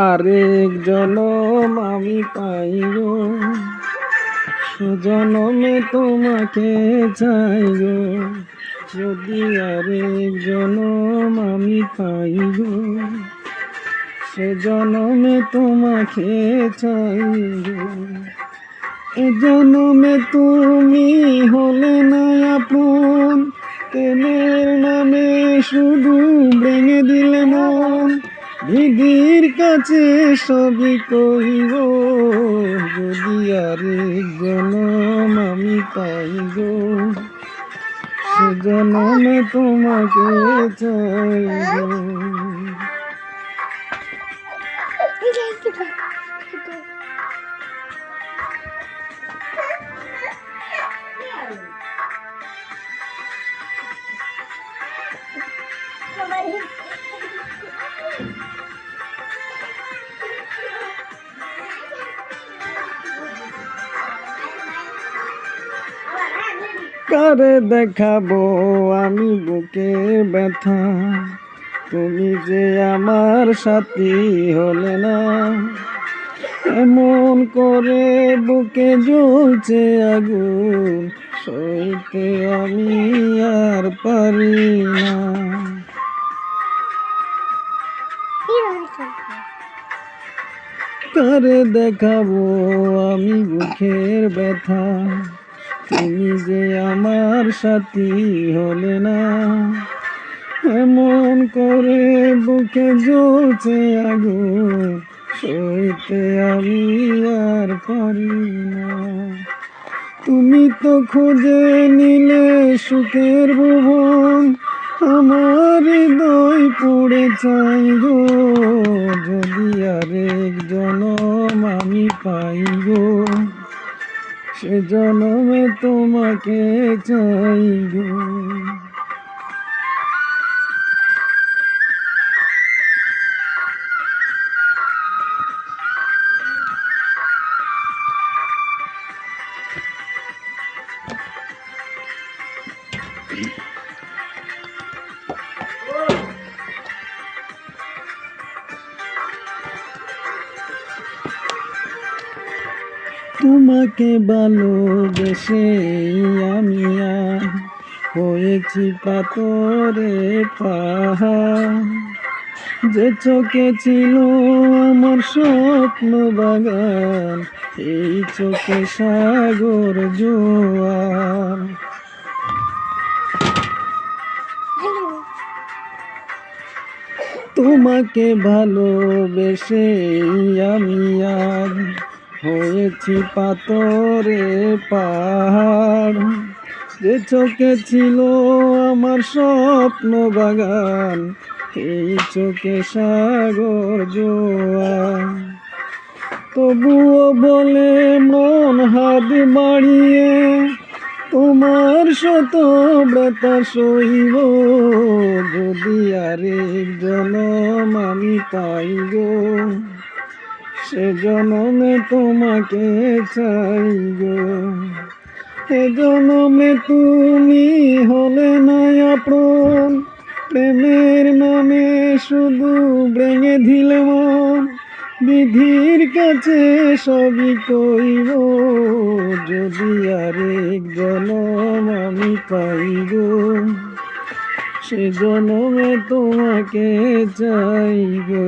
আরেক জনম আমি পাই গো, সে জনমে তোমাকে চাই গো। যদি আরেক জনম আমি পাই গো, সে জনমে তোমাকে চাই গো। এ জনমে তুমি হলে না আপন, প্রেমের নামে শুধু ভেঙে দিলে মন। বিধির কাছে সবই কইব, যদি আরেক জনম আমি পাই গো, সে জনমে তোমাকে চাই গো। কারে দেখাবো আমি বুকের ব্যথা, তুমি যে আমার সাথী হলে না। এমন করে বুকে জ্বলছে আগুন, সইতে আমি আর পারি না। কারে দেখাবো আমি বুকের ব্যথা, তুমি যে আমার সাথী হলে না। এমন করে বুকে জ্বলছে আগুন, সইতে আমি আর পারি না। তুমি তো খুঁজে নিলে সুখের ভুবন, আমার হৃদয় পুড়ে চাই গো। যদি আরেক জনম আমি পাই গো, সে জনমে তোমাকে চাই গো। তোমাকে ভালোবেসে আমি আর হয়েছি পাথরে পাহাড়। যে চোখে ছিল আমার স্বপ্ন বাগান, এই চোখে সাগর জোয়ার। তোমাকে ভালোবেসে আমি আজ হয়েছি পাথরে পাহাড়। যে চোখে ছিল আমার স্বপ্ন বাগান, এই চোখে সাগর জোয়ার। তবুও বলে মন হাত বাড়িয়ে, তোমার শত ব্যথা সইব। যদি আরেক জনম আমি পাই গো, সে জনমে তোমাকে চাই গো। এ জনমে তুমি হলে না আপন, প্রেমের নামে শুধু ভেঙে দিলে মন। বিধির কাছে সবই কইব, যদি আরেক জনম আমি পাই গো, সে জনমে তোমাকে চাই গো।